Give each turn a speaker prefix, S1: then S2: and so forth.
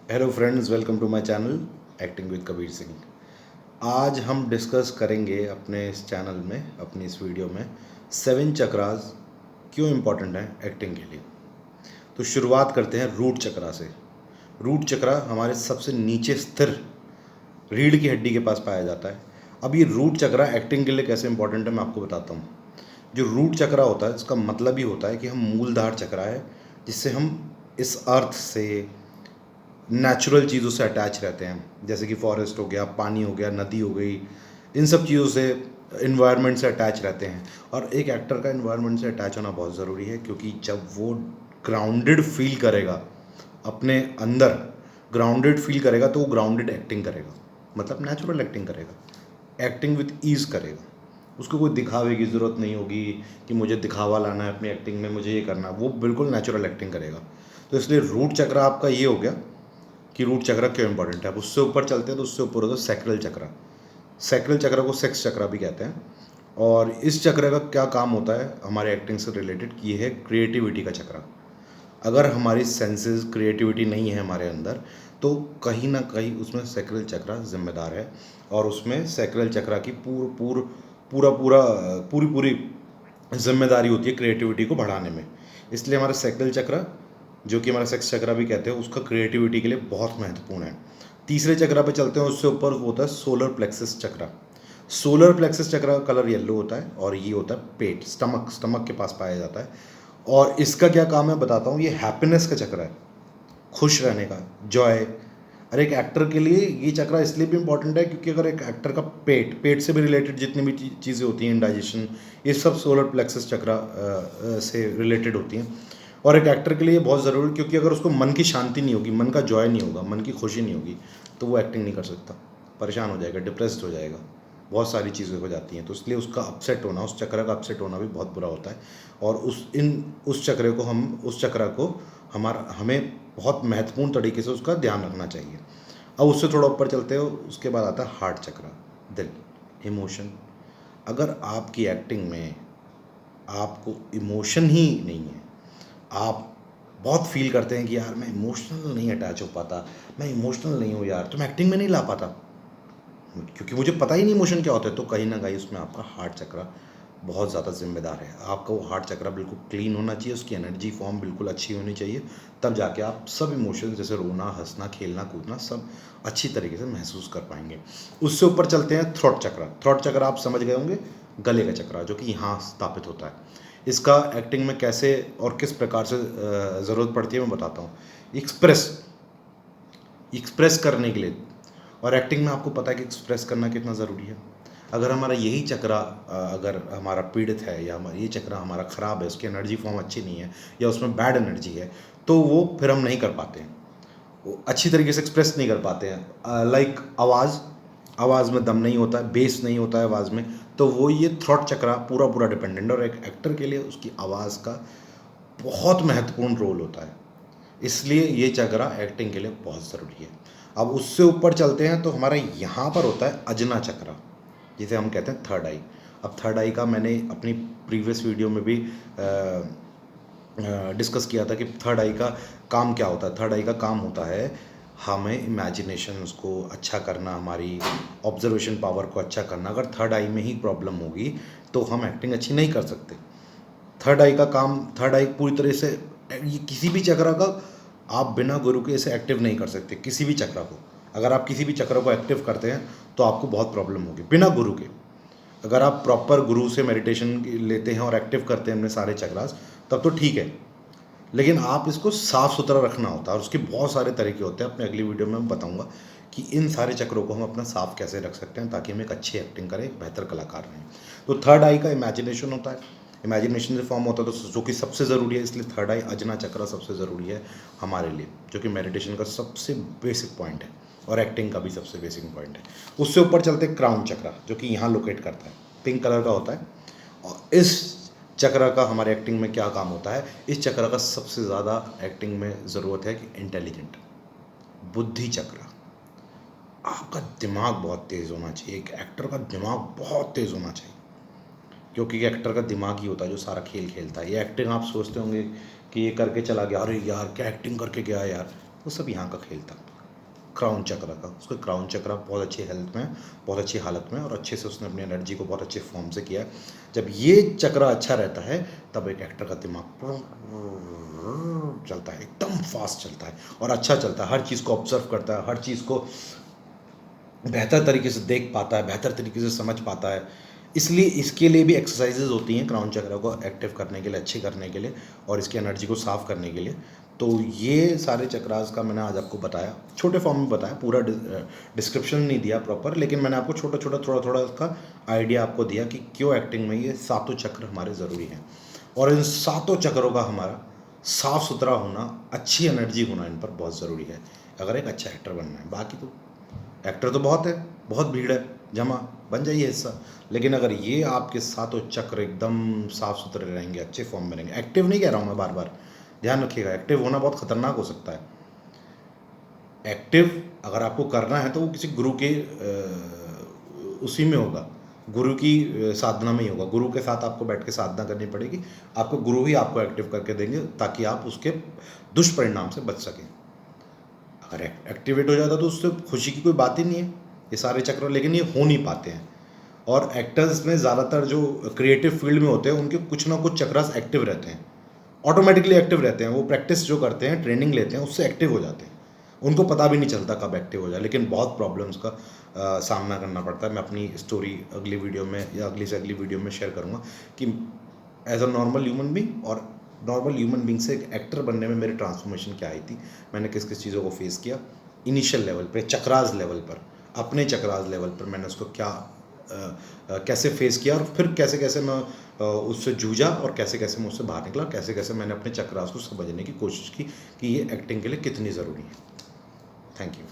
S1: Hello friends, welcome to my channel acting with Kabir Singh. आज हम discuss करेंगे अपने इस चैनल में, अपनी इस वीडियो में 7 चक्रास क्यों इम्पोर्टेंट हैं एक्टिंग के लिए। तो शुरुआत करते हैं रूट चक्रा से। रूट चक्रा हमारे सबसे नीचे स्थिर रीढ़ की हड्डी के पास पाया जाता है। अब ये रूट चक्रा एक्टिंग के लिए कैसे इंपॉर्टेंट है मैं आपको बताता हूँ। जो रूट चक्रा होता है इसका मतलब ही होता है कि हम मूलधार चक्रा है, जिससे हम इस अर्थ से, नेचुरल चीज़ों से अटैच रहते हैं, जैसे कि फॉरेस्ट हो गया, पानी हो गया, नदी हो गई, इन सब चीज़ों से, इन्वायरमेंट से अटैच रहते हैं। और एक एक्टर का इन्वायरमेंट से अटैच होना बहुत ज़रूरी है, क्योंकि जब वो ग्राउंडेड फील करेगा, अपने अंदर ग्राउंडेड फील करेगा, तो वो ग्राउंडेड एक्टिंग करेगा, मतलब नेचुरल एक्टिंग करेगा, एक्टिंग विथ ईज़ करेगा। उसको कोई दिखावे की ज़रूरत नहीं होगी कि मुझे दिखावा लाना है अपनी एक्टिंग में, मुझे ये करना है। वो बिल्कुल नेचुरल एक्टिंग करेगा। तो इसलिए रूट चक्र आपका ये हो गया कि रूट चक्र क्यों इंपॉर्टेंट है। अब उससे ऊपर चलते हैं तो उससे ऊपर होता है सैक्रल चक्र। सैक्रल चक्र को सेक्स चक्र भी कहते हैं। और इस चक्र का क्या काम होता है हमारे एक्टिंग से रिलेटेड, ये है क्रिएटिविटी का चक्र। अगर हमारी सेंसेस, क्रिएटिविटी नहीं है हमारे अंदर, तो कहीं ना कहीं उसमें सैक्रल चक्र जिम्मेदार है। और उसमें सैक्रल चक्र की पूरी पूरी जिम्मेदारी होती है क्रिएटिविटी को बढ़ाने में। इसलिए हमारा सैक्रल चक्र, जो कि हमारा सेक्स चक्र भी कहते हैं, उसका क्रिएटिविटी के लिए बहुत महत्वपूर्ण है। तीसरे चक्र पे चलते हैं, उससे ऊपर होता है सोलर प्लेक्सस चक्र। सोलर प्लेक्सस चक्र का कलर येलो होता है और ये होता है पेट, स्टमक के पास पाया जाता है। और इसका क्या काम है बताता हूँ। ये हैप्पीनेस का चक्र है, खुश रहने का, जॉय। और एक एक्टर के लिए ये चक्र इसलिए भी इम्पॉर्टेंट है क्योंकि अगर एक एक्टर का पेट से भी रिलेटेड जितनी भी चीज़ें होती हैं, इंडाइजेशन, ये सब सोलर प्लेक्सस चक्र से रिलेटेड होती हैं। और एक एक्टर के लिए बहुत ज़रूरी, क्योंकि अगर उसको मन की शांति नहीं होगी, मन का जॉय नहीं होगा, मन की खुशी नहीं होगी, तो वो एक्टिंग नहीं कर सकता, परेशान हो जाएगा, डिप्रेस्ड हो जाएगा, बहुत सारी चीज़ें हो जाती हैं। तो इसलिए उसका अपसेट होना, उस चक्र का अपसेट होना भी बहुत बुरा होता है। और उस चक्र को हमें बहुत महत्वपूर्ण तरीके से उसका ध्यान रखना चाहिए। अब उससे थोड़ा ऊपर चलते हो, उसके बाद आता है हार्ट चक्र, दिल, इमोशन। अगर आपकी एक्टिंग में आपको इमोशन ही नहीं है, आप बहुत फील करते हैं कि यार मैं इमोशनल नहीं अटैच हो पाता, मैं इमोशनल नहीं हूँ यार, तो मैं एक्टिंग में नहीं ला पाता, क्योंकि मुझे पता ही नहीं इमोशन क्या होता है, तो कहीं ना कहीं उसमें आपका हार्ट चक्र बहुत ज़्यादा जिम्मेदार है। आपका वो हार्ट चक्र बिल्कुल क्लीन होना चाहिए, उसकी एनर्जी फॉर्म बिल्कुल अच्छी होनी चाहिए, तब जाके आप सब इमोशंस जैसे रोना, हंसना, खेलना, कूदना सब अच्छी तरीके से महसूस कर पाएंगे। उससे ऊपर चलते हैं थ्रोट चक्र। थ्रोट चक्र आप समझ गए होंगे, गले का चक्र, जो कि यहाँ स्थापित होता है। इसका एक्टिंग में कैसे और किस प्रकार से ज़रूरत पड़ती है मैं बताता हूँ। एक्सप्रेस करने के लिए, और एक्टिंग में आपको पता है कि एक्सप्रेस करना कितना ज़रूरी है। अगर हमारा यही चक्र अगर हमारा पीड़ित है, या ये चक्र हमारा ख़राब है, उसकी एनर्जी फॉर्म अच्छी नहीं है, या उसमें बैड एनर्जी है, तो वो फिर हम नहीं कर पाते हैं, वो अच्छी तरीके से एक्सप्रेस नहीं कर पाते हैं। लाइक आवाज़ में दम नहीं होता है, बेस नहीं होता है आवाज़ में, तो वो ये थ्रॉट चक्र पूरा डिपेंडेंट है। और एक एक्टर के लिए उसकी आवाज़ का बहुत महत्वपूर्ण रोल होता है, इसलिए ये चक्र एक्टिंग के लिए बहुत ज़रूरी है। अब उससे ऊपर चलते हैं तो हमारा यहाँ पर होता है अजना चक्र, जिसे हम कहते हैं थर्ड आई। अब थर्ड आई का मैंने अपनी प्रीवियस वीडियो में भी डिस्कस किया था कि थर्ड आई का काम क्या होता है। थर्ड आई का काम होता है हमें इमेजिनेशन उसको अच्छा करना, हमारी ऑब्जर्वेशन पावर को अच्छा करना। अगर थर्ड आई में ही प्रॉब्लम होगी तो हम एक्टिंग अच्छी नहीं कर सकते। थर्ड आई पूरी तरह से, ये किसी भी चक्र का आप बिना गुरु के इसे एक्टिव नहीं कर सकते। किसी भी चक्र को, अगर आप किसी भी चक्र को एक्टिव करते हैं तो आपको बहुत प्रॉब्लम होगी बिना गुरु के। अगर आप प्रॉपर गुरु से मेडिटेशन लेते हैं और एक्टिव करते हैं अपने सारे चक्रास, तब तो ठीक है, लेकिन आप इसको साफ़ सुथरा रखना होता है, और उसके बहुत सारे तरीके होते हैं। अपने अगली वीडियो में मैं बताऊंगा कि इन सारे चक्रों को हम अपना साफ कैसे रख सकते हैं, ताकि हम एक अच्छी एक्टिंग करें, एक बेहतर कलाकार रहें। तो थर्ड आई का इमेजिनेशन होता है, इमेजिनेशन से फॉर्म होता है, तो जो कि सबसे ज़रूरी है। इसलिए थर्ड आई अजना चक्र सबसे ज़रूरी है हमारे लिए, जो कि मेडिटेशन का सबसे बेसिक पॉइंट है और एक्टिंग का भी सबसे बेसिक पॉइंट है। उससे ऊपर चलते क्राउन चक्र, जो कि यहाँ लोकेट करता है, पिंक कलर का होता है। और इस चक्र का हमारे एक्टिंग में क्या काम होता है, इस चक्र का सबसे ज़्यादा एक्टिंग में ज़रूरत है कि इंटेलिजेंट, बुद्धि चक्र। आपका दिमाग बहुत तेज़ होना चाहिए, एक एक्टर का दिमाग बहुत तेज़ होना चाहिए, क्योंकि एक्टर का दिमाग ही होता है जो सारा खेल खेलता है। ये एक्टिंग आप सोचते होंगे कि ये करके चला गया, अरे यार क्या एक्टिंग करके गया यार, वो सब यहाँ का खेल था। क्राउन चक्र का। उसका क्राउन चक्र बहुत अच्छी हेल्थ में, बहुत अच्छी हालत में, और अच्छे से उसने अपनी एनर्जी को बहुत अच्छे फॉर्म से किया है। जब ये चक्र अच्छा रहता है तब एक एक्टर का दिमाग चलता है, एकदम फास्ट चलता है और अच्छा चलता है, हर चीज़ को ऑब्जर्व करता है, हर चीज़ को बेहतर तरीके से देख पाता है, बेहतर तरीके से समझ पाता है। इसलिए इसके लिए भी एक्सरसाइजेज होती हैं क्राउन चक्र को एक्टिव करने के लिए, अच्छे करने के लिए, और इसकी एनर्जी को साफ़ करने के लिए। तो ये सारे चक्रास का मैंने आज आपको बताया, छोटे फॉर्म में बताया, पूरा डिस्क्रिप्शन नहीं दिया प्रॉपर, लेकिन मैंने आपको छोटा छोटा थोड़ा थोड़ा इसका आइडिया आपको दिया कि क्यों एक्टिंग में ये सातों चक्र हमारे ज़रूरी हैं। और इन सातों चक्रों का हमारा साफ़ सुथरा होना, अच्छी एनर्जी होना इन पर बहुत ज़रूरी है अगर एक अच्छा एक्टर बनना है। बाकी तो एक्टर तो बहुत है, बहुत भीड़ है, जमा बन जाइए हिस्सा। लेकिन अगर ये आपके सातों चक्र एकदम साफ सुथरे रहेंगे, अच्छे फॉर्म में रहेंगे, एक्टिव नहीं कह रहा हूँ मैं, बार बार ध्यान रखिएगा, एक्टिव होना बहुत खतरनाक हो सकता है। एक्टिव अगर आपको करना है तो वो किसी गुरु के उसी में होगा, गुरु की साधना में ही होगा। गुरु के साथ आपको बैठ के साधना करनी पड़ेगी, आपको गुरु ही आपको एक्टिव करके देंगे ताकि आप उसके दुष्परिणाम से बच सकें। अगर एक्टिवेट हो जाता तो उससे खुशी की कोई बात ही नहीं है, ये सारे चक्र, लेकिन ये हो नहीं पाते हैं। और एक्टर्स में ज़्यादातर जो क्रिएटिव फील्ड में होते हैं उनके कुछ ना कुछ चक्रास एक्टिव रहते हैं, ऑटोमेटिकली एक्टिव रहते हैं। वो प्रैक्टिस जो करते हैं, ट्रेनिंग लेते हैं, उससे एक्टिव हो जाते हैं, उनको पता भी नहीं चलता कब एक्टिव हो जाए। लेकिन बहुत प्रॉब्लम्स का सामना करना पड़ता है। मैं अपनी स्टोरी अगली वीडियो में या अगली से अगली वीडियो में शेयर करूँगा कि as a normal human being और नॉर्मल ह्यूमन बींग से एक एक्टर बनने में मेरी ट्रांसफॉर्मेशन क्या आई थी, मैंने किस किस चीज़ों को फेस किया इनिशियल लेवल पे, चक्रास लेवल पर, अपने चक्रास लेवल पर मैंने उसको क्या कैसे फेस किया, और फिर कैसे कैसे मैं उससे जूझा, और कैसे कैसे मैं उससे बाहर निकला, कैसे कैसे मैंने अपने चक्रास को समझने की कोशिश की कि ये एक्टिंग के लिए कितनी ज़रूरी है। Thank you.